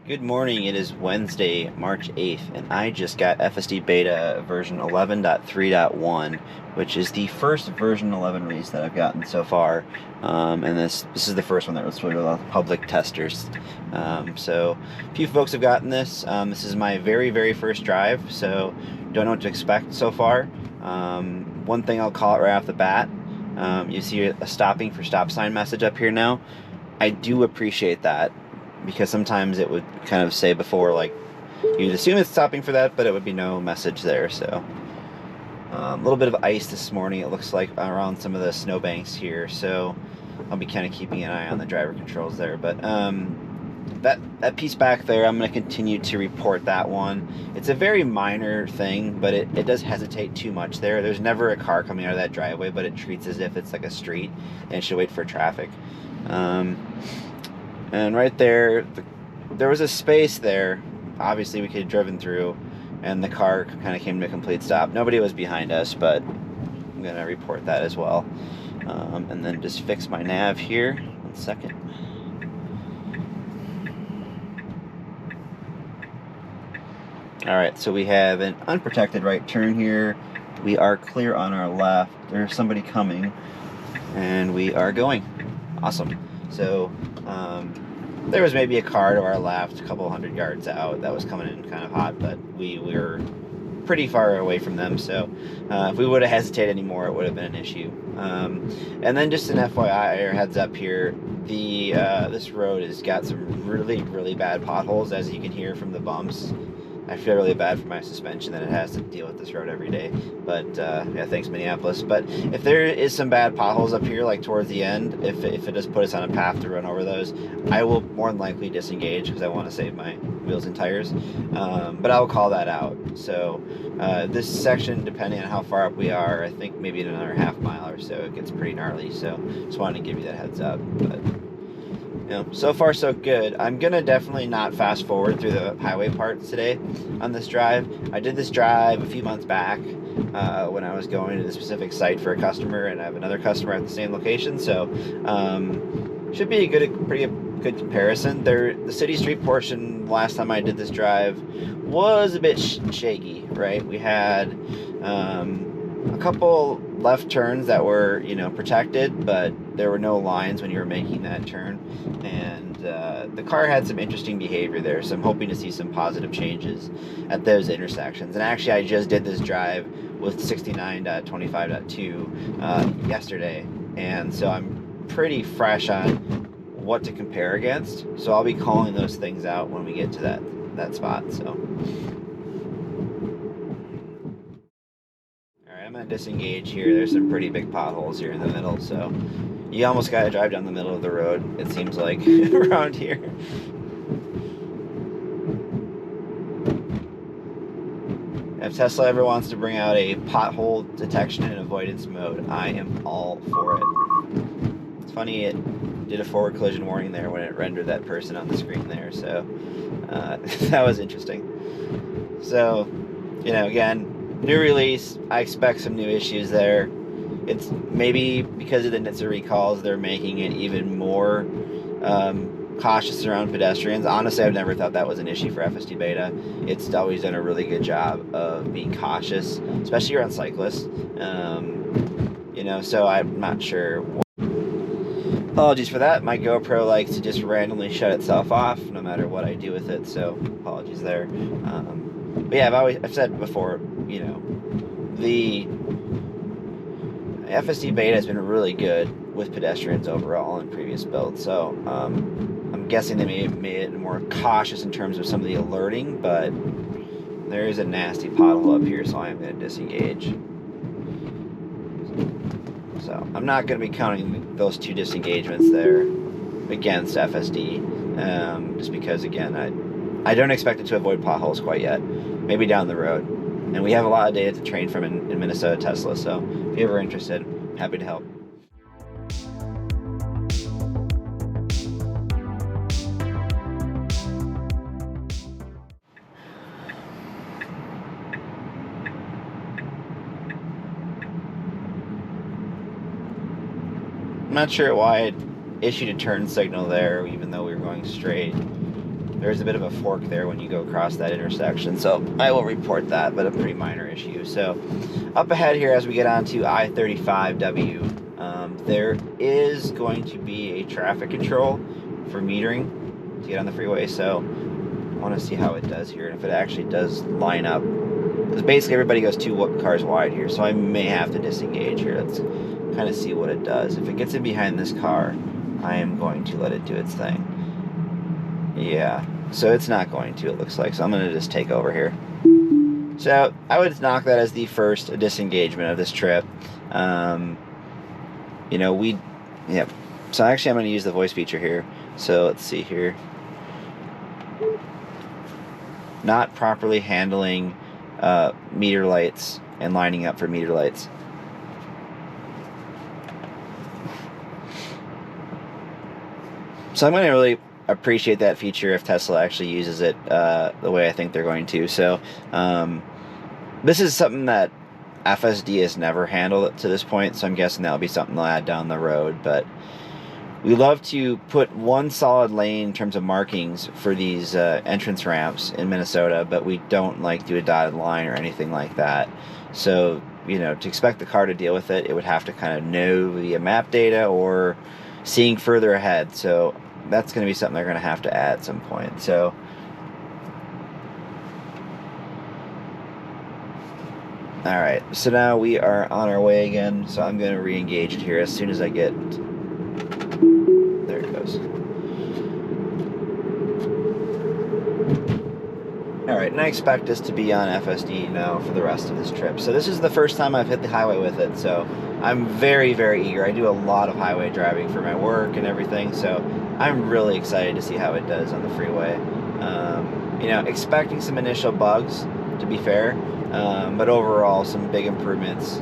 Good morning. It is Wednesday, March 8th, and I just got FSD beta version 11.3.1, which is the first version 11 release that I've gotten so far. And this is the first one that was with public testers. So a few folks have gotten this. This is my very first drive, so don't know what to expect so far. One thing I'll call it right off the bat, you see a stopping for stop sign message up here now. I do appreciate that, because sometimes it would kind of say before, like, you'd assume it's stopping for that, but it would be no message there. So a little bit of ice this morning, it looks like, around some of the snowbanks here, so I'll be kind of keeping an eye on the driver controls there. But that piece back there, I'm going to continue to report that one. It's a very minor thing, but it does hesitate too much there. There's never a car coming out of that driveway, but it treats as if it's like a street and it should wait for traffic. And right there, there was a space there. Obviously, we could have driven through, and the car kind of came to a complete stop. Nobody was behind us, but I'm going to report that as well. And then just fix my nav here. 1 second. Alright, so we have an unprotected right turn here. We are clear on our left. There's somebody coming, and we are going. Awesome. So, there was maybe a car to our left, a couple hundred yards out, that was coming in kind of hot, but we were pretty far away from them, so if we would have hesitated anymore, it would have been an issue. And then just an FYI, or heads up here, this road has got some really bad potholes, as you can hear from the bumps. I feel really bad for my suspension that it has to deal with this road every day, but yeah, thanks Minneapolis. But if there is some bad potholes up here, like towards the end, if it does put us on a path to run over those, I will more than likely disengage, because I want to save my wheels and tires, but I'll call that out. So this section, depending on how far up we are, I think maybe in another half mile or so, it gets pretty gnarly, so just wanted to give you that heads up. But you know, so far so good. I'm gonna definitely not fast forward through the highway parts today on this drive. I did this drive a few months back when I was going to the specific site for a customer, and I have another customer at the same location, so should be a pretty good comparison. The city street portion last time I did this drive was a bit shaky, right? We had a couple left turns that were, protected, but there were no lines when you were making that turn, and the car had some interesting behavior there, so I'm hoping to see some positive changes at those intersections. And actually, I just did this drive with 69.25.2 yesterday, and so I'm pretty fresh on what to compare against, so I'll be calling those things out when we get to that spot. So I'm going to disengage here. There's some pretty big potholes here in the middle, so you almost got to drive down the middle of the road, it seems like, around here. If Tesla ever wants to bring out a pothole detection and avoidance mode, I am all for it. It's funny, it did a forward collision warning there when it rendered that person on the screen there, so that was interesting. So, again, new release, I expect some new issues there. It's maybe because of the NHTSA recalls, they're making it even more cautious around pedestrians. Honestly, I've never thought that was an issue for FSD beta. It's always done a really good job of being cautious, especially around cyclists. So I'm not sure. Apologies for that. My GoPro likes to just randomly shut itself off no matter what I do with it, so apologies there. But yeah, I've said before, the FSD beta has been really good with pedestrians overall in previous builds, so I'm guessing they may have made it more cautious in terms of some of the alerting, but there is a nasty pothole up here, so I am going to disengage. So I'm not going to be counting those two disengagements there against FSD, just because, again, I don't expect it to avoid potholes quite yet. Maybe down the road. And we have a lot of data to train from in Minnesota Tesla, so if you're ever interested, happy to help. I'm not sure why it issued a turn signal there, even though we were going straight. there's a bit of a fork there when you go across that intersection. So I will report that, but a pretty minor issue. So up ahead here as we get onto I-35W, there is going to be a traffic control for metering to get on the freeway. So I want to see how it does here and if it actually does line up. Because basically everybody goes 2 cars wide here, so I may have to disengage here. Let's kind of see what it does. If it gets in behind this car, I am going to let it do its thing. Yeah, so it's not going to, it looks like. So I'm going to just take over here. So I would knock that as the first disengagement of this trip. You know, yep. So actually I'm going to use the voice feature here. So let's see here. Not properly handling meter lights and lining up for meter lights. So I'm going to really appreciate that feature if Tesla actually uses it the way I think they're going to. So this is something that FSD has never handled to this point, so I'm guessing that'll be something they'll add down the road. But we love to put one solid lane in terms of markings for these entrance ramps in Minnesota, but we don't like do a dotted line or anything like that. So, you know, to expect the car to deal with it, it would have to kind of know via map data or seeing further ahead. So that's going to be something they're going to have to add at some point. So all right, so now we are on our way again. So I'm going to re-engage it here as soon as I get. There it goes. All right, and I expect this to be on FSD now for the rest of this trip. So this is the first time I've hit the highway with it, so I'm very, very eager. I do a lot of highway driving for my work and everything, so I'm really excited to see how it does on the freeway. You know, expecting some initial bugs, to be fair, but overall some big improvements.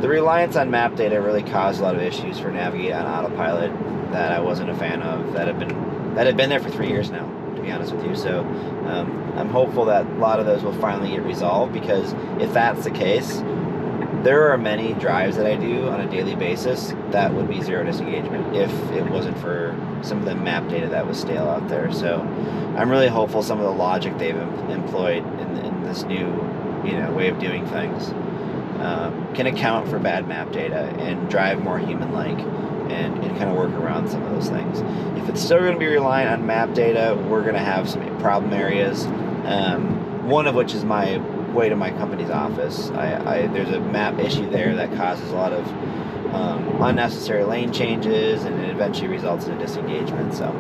The reliance on map data really caused a lot of issues for Navigate on autopilot that I wasn't a fan of, that have been there for 3 years now, to be honest with you. So I'm hopeful that a lot of those will finally get resolved, because if that's the case, there are many drives that I do on a daily basis that would be zero disengagement if it wasn't for some of the map data that was stale out there. So I'm really hopeful some of the logic they've employed in this new, you know, way of doing things can account for bad map data and drive more human-like and kind of work around some of those things. If it's still going to be reliant on map data, we're going to have some problem areas, one of which is my way to my company's office. There's a map issue there that causes a lot of unnecessary lane changes, and it eventually results in a disengagement. So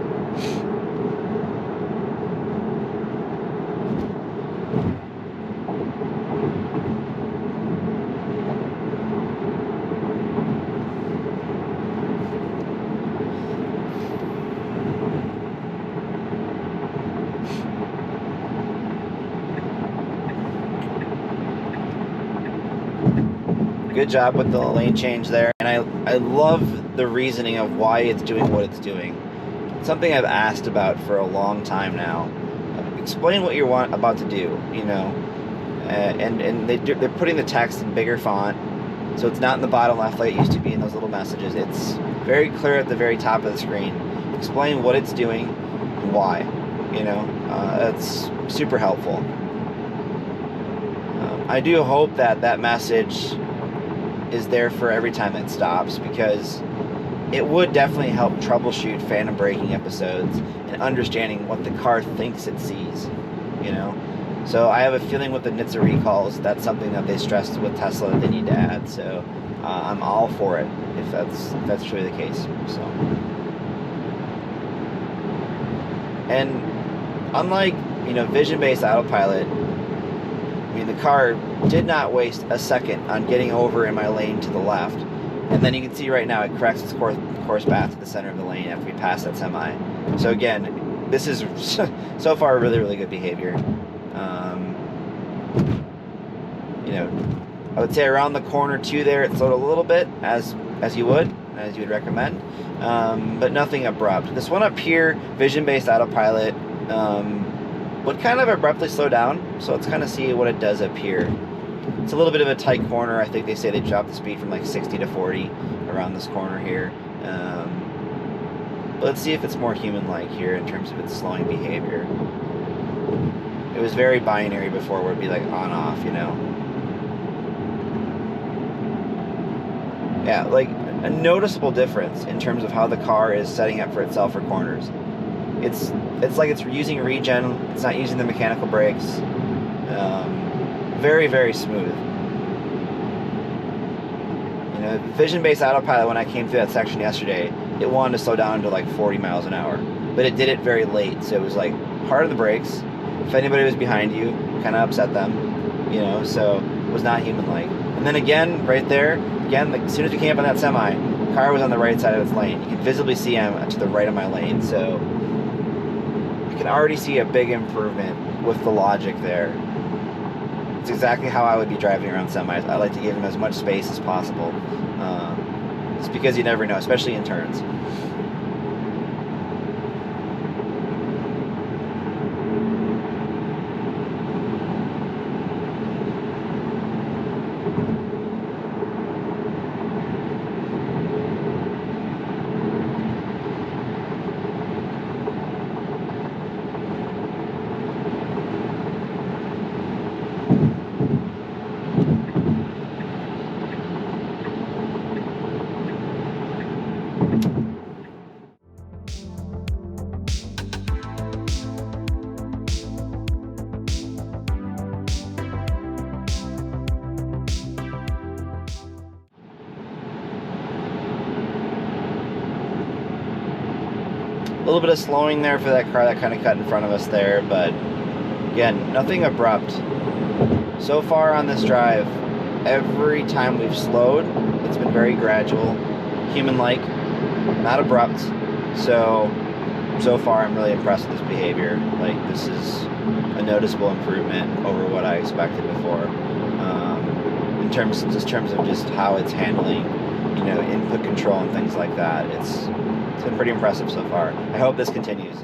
good job with the lane change there, and I love the reasoning of why it's doing what it's doing. It's something I've asked about for a long time now. Explain what you're about to do, you know, and they're putting the text in bigger font, so it's not in the bottom left like it used to be in those little messages. It's very clear at the very top of the screen. Explain what it's doing and why, you know. That's super helpful. I do hope that message is there for every time it stops, because it would definitely help troubleshoot phantom braking episodes and understanding what the car thinks it sees, you know. So I have a feeling with the NHTSA recalls, that's something that they stressed with Tesla that they need to add. So I'm all for it if that's truly the case. So, and unlike, you know, vision-based autopilot, I mean, the car did not waste a second on getting over in my lane to the left. And then you can see right now it corrects its course path to the center of the lane after we pass that semi. So again, this is so far really, really good behavior. You know, I would say around the corner too there, it slowed a little bit, as you would recommend, but nothing abrupt. This one up here, vision-based autopilot, would kind of abruptly slow down, so let's kind of see what it does up here. It's a little bit of a tight corner. I think they say they dropped the speed from like 60 to 40 around this corner here. But let's see if it's more human-like here in terms of its slowing behavior. It was very binary before, where it'd be like on-off, you know? Yeah, like a noticeable difference in terms of how the car is setting up for itself for corners. It's like it's using regen, it's not using the mechanical brakes. Very, very smooth. You know, vision-based autopilot, when I came through that section yesterday, it wanted to slow down to like 40 miles an hour. But it did it very late, so it was like hard on the brakes. If anybody was behind you, kind of upset them, you know, so it was not human-like. And then again, right there, again, like, as soon as we came up on that semi, the car was on the right side of its lane. You can visibly see I'm to the right of my lane, so you can already see a big improvement with the logic there. It's exactly how I would be driving around semis. I like to give them as much space as possible. Just because you never know, especially in turns. A little bit of slowing there for that car that kind of cut in front of us there, but again, nothing abrupt. So far on this drive, every time we've slowed, it's been very gradual, human-like, not abrupt. So far I'm really impressed with this behavior. Like, this is a noticeable improvement over what I expected before. In terms of just how it's handling, you know, input control and things like that. It's been pretty impressive so far. I hope this continues.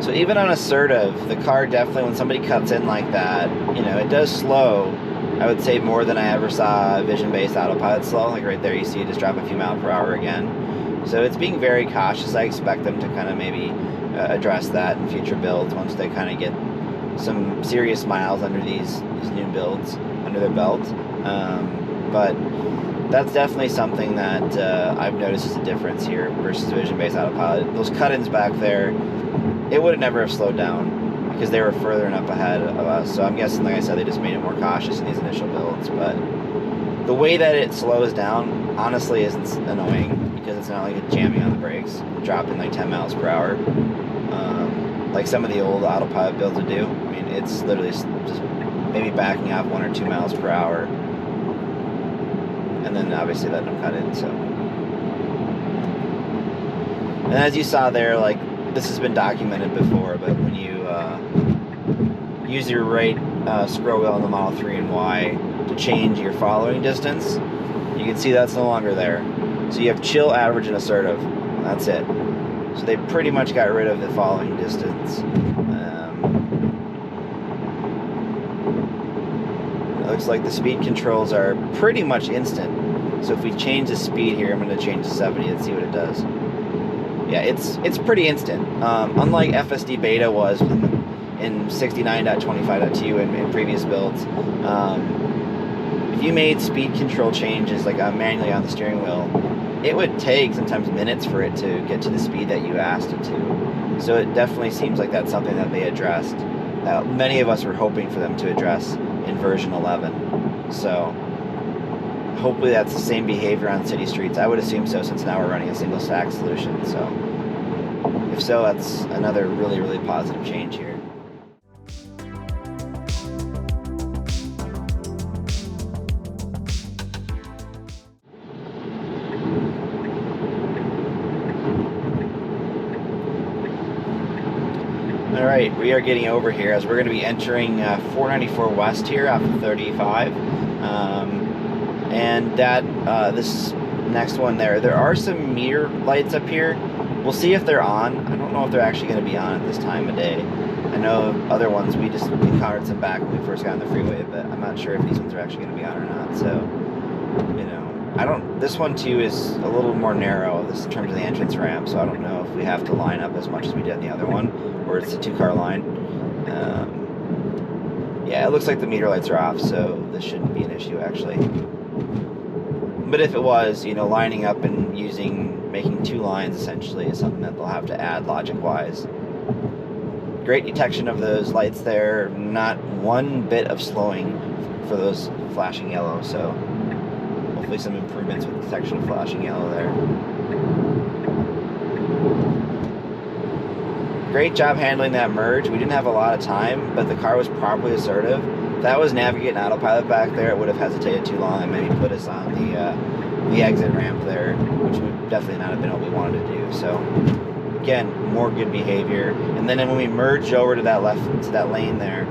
So even on assertive, the car definitely, when somebody cuts in like that, you know, it does slow. I would say more than I ever saw a vision-based autopilot slow. Like right there, you see it just drop a few miles per hour again. So it's being very cautious. I expect them to kind of maybe address that in future builds once they kind of get some serious miles under these new builds under their belt. But that's definitely something that I've noticed is a difference here versus vision-based autopilot. Those cut-ins back there, it would have never have slowed down because they were further enough ahead of us. So I'm guessing, like I said, they just made it more cautious in these initial builds. But the way that it slows down, honestly, isn't annoying because it's not like it's jamming on the brakes, dropping like 10 miles per hour, like some of the old autopilot builds would do. I mean, it's literally just maybe backing off 1 or 2 miles per hour, and then obviously letting them cut in. So, and as you saw there, like, this has been documented before, but when you use your right scroll wheel on the Model 3 and Y to change your following distance, you can see that's no longer there. So you have chill, average, and assertive. That's it. So they pretty much got rid of the following distance. It looks like the speed controls are pretty much instant. So if we change the speed here, I'm going to change to 70 and see what it does. Yeah, it's pretty instant. Unlike FSD beta was in 69.25.2 in previous builds. If you made speed control changes like manually on the steering wheel, it would take sometimes minutes for it to get to the speed that you asked it to. So it definitely seems like that's something that they addressed. Many of us were hoping for them to address in version 11. So hopefully that's the same behavior on city streets. I would assume so, since now we're running a single stack solution. So if so, that's another really, really positive change here. Alright, we are getting over here as we're going to be entering 494 West here off of 35. And that this next one there are some meter lights up here. We'll see if they're on. I don't know if they're actually going to be on at this time of day. I know other ones we just encountered some back when we first got on the freeway, but I'm not sure if these ones are actually going to be on or not. So, you know, I don't. This one too is a little more narrow in terms of the entrance ramp, so I don't know if we have to line up as much as we did in the other one, or it's a 2-car line. Yeah, it looks like the meter lights are off, so this shouldn't be an issue actually. But if it was, you know, lining up and making 2 lines essentially is something that they'll have to add logic-wise. Great detection of those lights there, not one bit of slowing for those flashing yellow, so hopefully some improvements with detection of flashing yellow there. Great job handling that merge. We didn't have a lot of time, but the car was properly assertive. If that was navigating autopilot back there, it would have hesitated too long and maybe put us on the exit ramp there, which would definitely not have been what we wanted to do. So again, more good behavior. And then when we merged over to that lane there,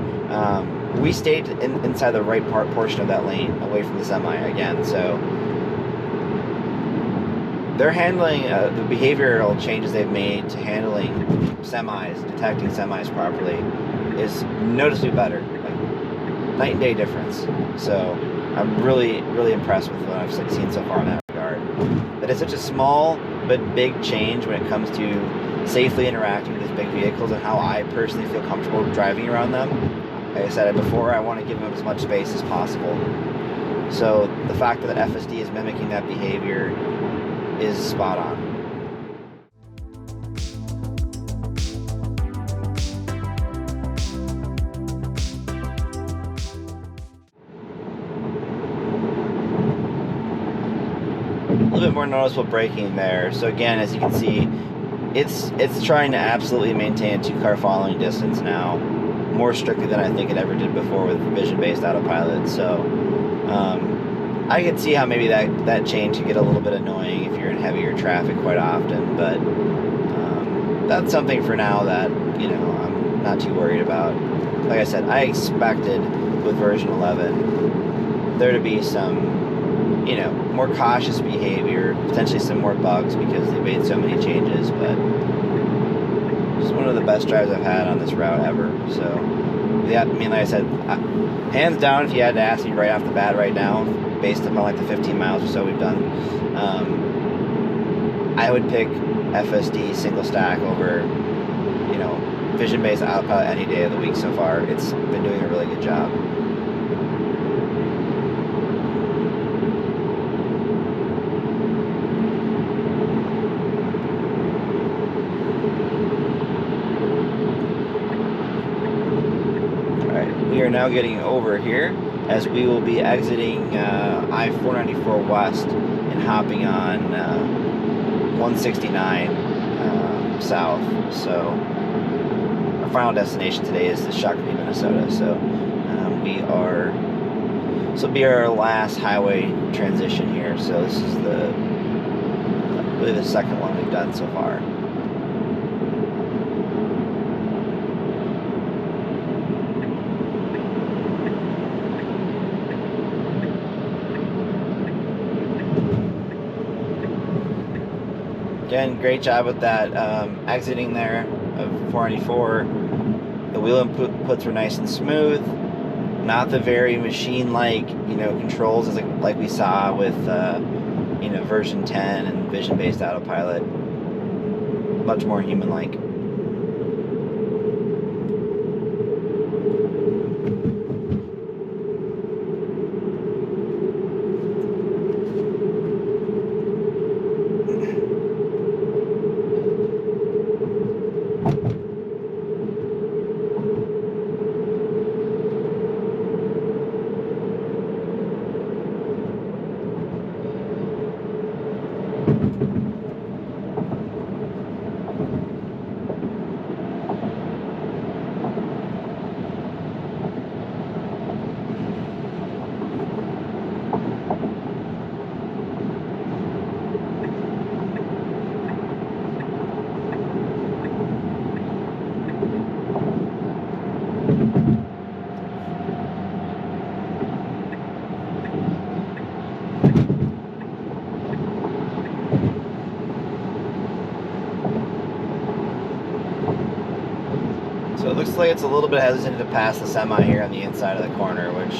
we stayed inside the right portion of that lane, away from the semi again. So they're handling the behavioral changes they've made to handling semis, detecting semis properly, is noticeably better. Like, night and day difference. So I'm really, really impressed with what I've seen so far in that regard. That it's such a small but big change when it comes to safely interacting with these big vehicles and how I personally feel comfortable driving around them. Like I said before, I want to give them as much space as possible. So the fact that FSD is mimicking that behavior is spot on. A little bit more noticeable braking there. So again, as you can see, it's trying to absolutely maintain a 2-car following distance now, more strictly than I think it ever did before with vision-based autopilot. So I could see how maybe that change could get a little bit annoying if you're in heavier traffic quite often, but that's something for now that, you know, I'm not too worried about. Like I said, I expected with version 11 there to be some, you know, more cautious behavior, potentially some more bugs because they made so many changes, but it's one of the best drives I've had on this route ever. So yeah, I mean, like I said, hands down, if you had to ask me right off the bat right now, based upon like the 15 miles or so we've done, I would pick FSD single stack over, you know, vision-based autopilot any day of the week so far. It's been doing a really good job. We are now getting over here as we will be exiting I-494 West and hopping on 169 South. So our final destination today is the Shakopee, Minnesota. So this will be our last highway transition here. So this is really the second one we've done so far. Again, great job with that exiting there of 494. The wheel inputs were nice and smooth. Not the very machine-like, you know, controls as like we saw with you know, version 10 and vision-based autopilot. Much more human-like. Looks like it's a little bit hesitant to pass the semi here on the inside of the corner, which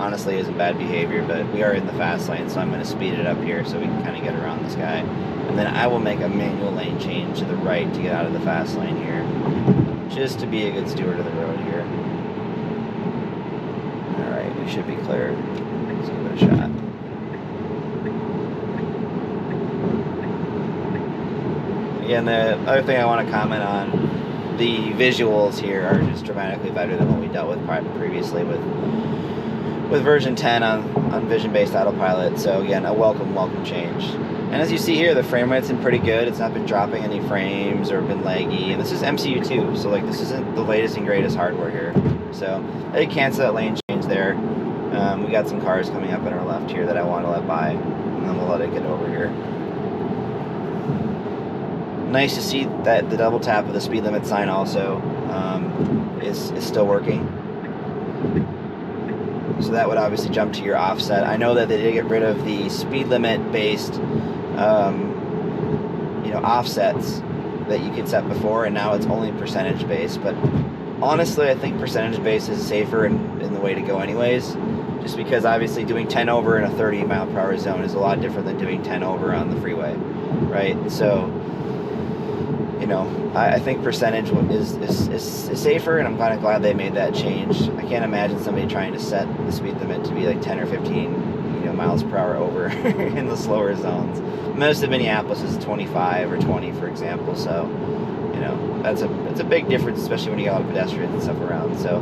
honestly isn't bad behavior, but we are in the fast lane, so I'm going to speed it up here so we can kind of get around this guy. And then I will make a manual lane change to the right to get out of the fast lane here, just to be a good steward of the road here. Alright, we should be clear. Let's give it a shot. Again, the other thing I want to comment on, the visuals here are just dramatically better than what we dealt with previously with version 10 on vision-based autopilot. So again, a welcome change. And as you see here, the frame rate's been pretty good. It's not been dropping any frames or been laggy. And this is MCU2, so like this isn't the latest and greatest hardware here. So I did cancel that lane change there. We got some cars coming up on our left here that I want to let by, and then we'll let it get over here. Nice to see that the double tap of the speed limit sign also is still working. So that would obviously jump to your offset. I know that they did get rid of the speed limit based offsets that you could set before, and now it's only percentage based. But honestly, I think percentage based is safer in the way to go anyways, just because obviously doing 10 over in a 30 mile per hour zone is a lot different than doing 10 over on the freeway, right? So I think percentage is safer, and I'm kind of glad they made that change. I can't imagine somebody trying to set the speed limit to be like 10 or 15 miles per hour over in the slower zones. Most of Minneapolis is 25 or 20, for example. So that's a big difference, especially when you got a lot of pedestrians and stuff around. So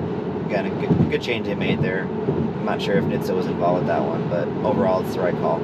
again, a good change they made there. I'm not sure if NHTSA was involved with that one, but overall it's the right call.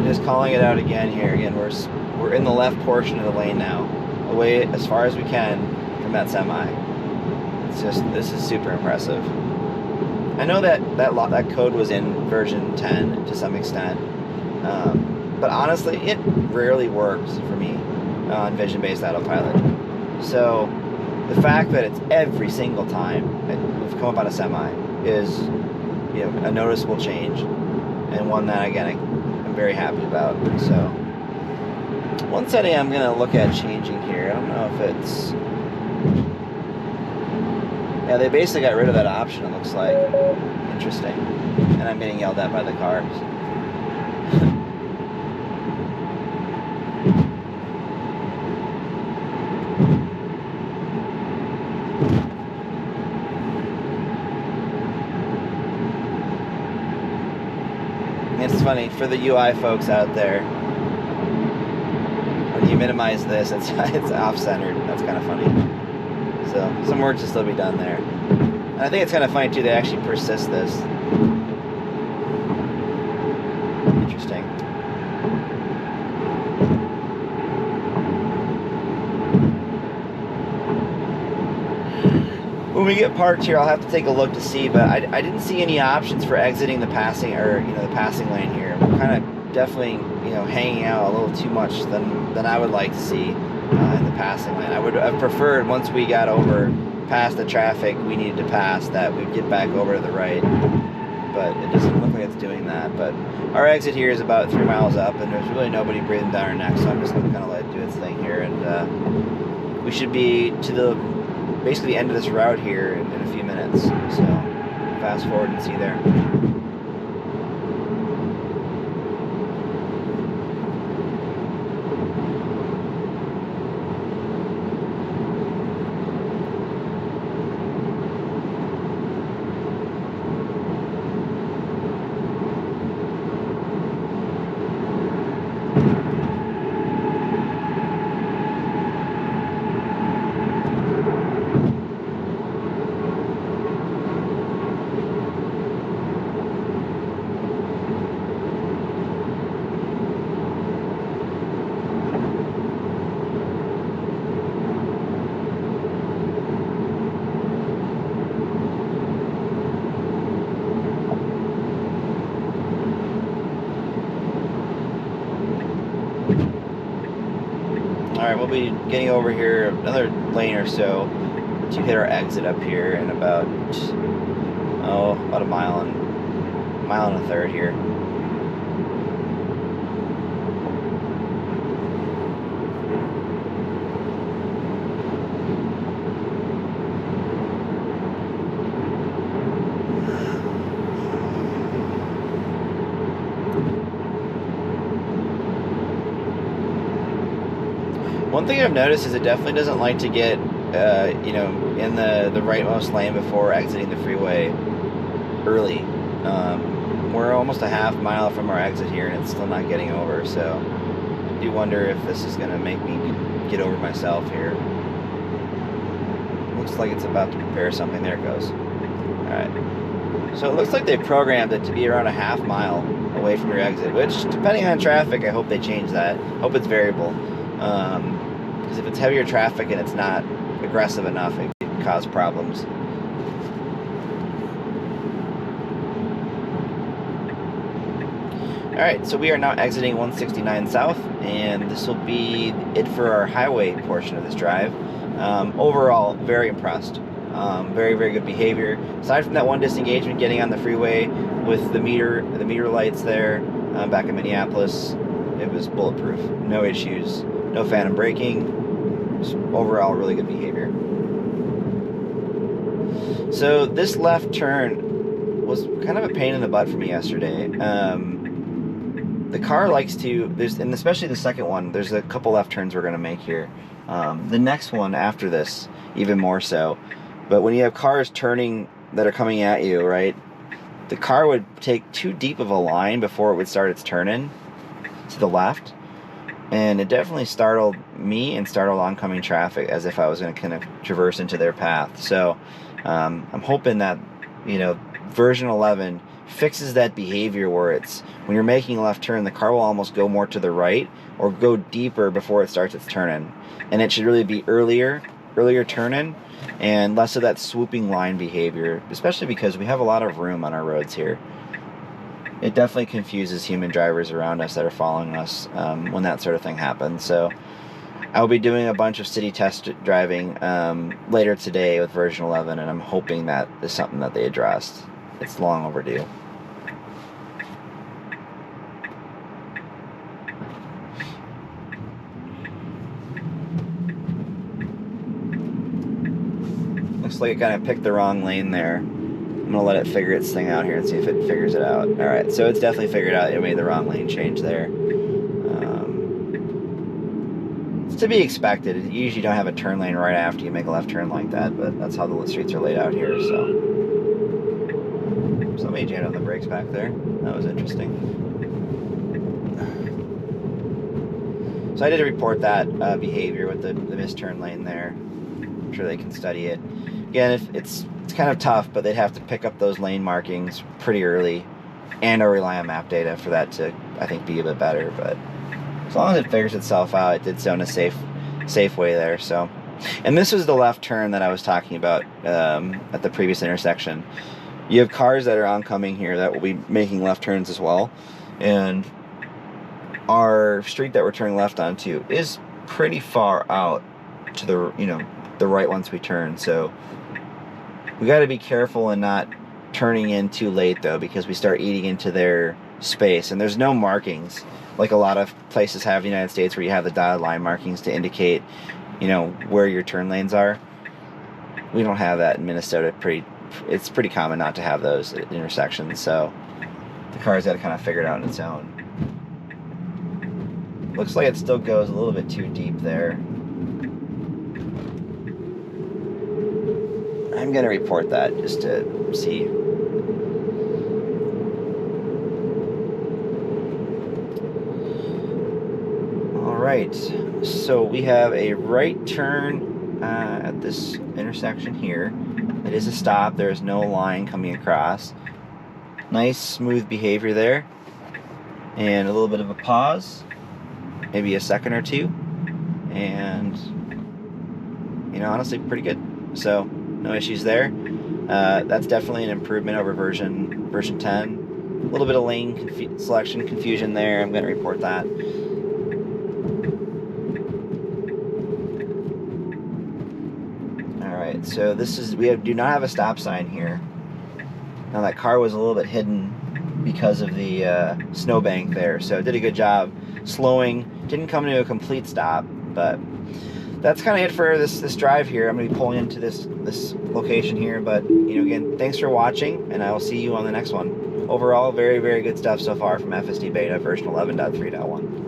Just calling it out again here. Again, we're in the left portion of the lane now, away as far as we can from that semi. This is super impressive. I know that code was in version 10 to some extent, but honestly, it rarely works for me on vision-based autopilot. So the fact that it's every single time we've come up on a semi is a noticeable change, and one that again I'm very happy about. So one setting I'm going to look at changing here, I don't know if it's, yeah, they basically got rid of that option, it looks like. Interesting. And I'm getting yelled at by the cars. It's funny, for the UI folks out there, when you minimize this, it's off-centered. That's kind of funny. So some work to still be done there. And I think it's kind of funny too, they actually persist this. Interesting. When we get parked here, I'll have to take a look to see, but I didn't see any options for exiting the passing, or the passing lane here. We're kind of definitely hanging out a little too much than I would like to see in the passing lane. I would have preferred, once we got over past the traffic we needed to pass, that we'd get back over to the right, but it doesn't look like it's doing that. But our exit here is about 3 miles up, and there's really nobody breathing down our neck, so I'm just going to kind of let it do its thing here, and we should be to basically the end of this route here in a few minutes. So fast forward and see you there. we'll be getting over here another lane or so to hit our exit up here in about a mile and a third here. One thing I've noticed is it definitely doesn't like to get, you know, in the rightmost lane before exiting the freeway early. We're almost a half mile from our exit here, and it's still not getting over. So I do wonder if this is going to make me get over myself here. Looks like it's about to prepare something. There it goes. All right. So it looks like they programmed it to be around a half mile away from your exit, which, depending on traffic, I hope they change that. I hope it's variable. Because if it's heavier traffic and it's not aggressive enough, it could cause problems. Alright, so we are now exiting 169 South, and this will be it for our highway portion of this drive. Overall, very impressed. Very, very good behavior. Aside from that one disengagement getting on the freeway with the meter lights there back in Minneapolis, it was bulletproof. No issues. No phantom braking. Just overall, really good behavior. So this left turn was kind of a pain in the butt for me yesterday. The car likes to, and especially the second one, there's a couple left turns we're going to make here. The next one after this, even more so. But when you have cars turning that are coming at you, right, the car would take too deep of a line before it would start its turn-in to the left. And it definitely startled me and startled oncoming traffic as if I was going to kind of traverse into their path. So I'm hoping that, you know, version 11 fixes that behavior where it's, when you're making a left turn, the car will almost go more to the right or go deeper before it starts its turn-in. And it should really be earlier turn-in and less of that swooping line behavior, especially because we have a lot of room on our roads here. It definitely confuses human drivers around us that are following us when that sort of thing happens. So I'll be doing a bunch of city test driving later today with version 11, and I'm hoping that is something that they addressed. It's long overdue. Looks like it kind of picked the wrong lane there. I'm going to let it figure its thing out here and see if it figures it out. Alright, so it's definitely figured out it made the wrong lane change there. It's to be expected. You usually don't have a turn lane right after you make a left turn like that, but that's how the streets are laid out here, so. Somebody jammed on the brakes back there. That was interesting. So I did report that behavior with the missed turn lane there. I'm sure they can study it. Again, it's kind of tough, but they'd have to pick up those lane markings pretty early and or rely on map data for that to, I think, be a bit better. But as long as it figures itself out, it did so in a safe way there. So, and this was the left turn that I was talking about at the previous intersection. You have cars that are oncoming here that will be making left turns as well, and our street that we're turning left onto is pretty far out to the, you know, the right once we turn. So we got to be careful and not turning in too late though, because we start eating into their space. And there's no markings like a lot of places have in the United States where you have the dotted line markings to indicate, you know, where your turn lanes are. We don't have that in Minnesota. It's pretty common not to have those at intersections, so the car's got to kind of figure it out on its own. Looks like it still goes a little bit too deep there. I'm going to report that just to see. Alright, so we have a right turn at this intersection here. It is a stop. There is no line coming across. Nice smooth behavior there. And a little bit of a pause. Maybe a second or two. And, you know, honestly, pretty good. So, no issues there. That's definitely an improvement over version 10. A little bit of lane selection confusion there. I'm going to report that. right, so do not have a stop sign here. Now that car was a little bit hidden because of the snowbank there, so it did a good job slowing. Didn't come to a complete stop, but that's kind of it for this drive here. I'm going to be pulling into this location here, but again, thanks for watching, and I will see you on the next one. Overall, very, very good stuff so far from FSD Beta version 11.3.1.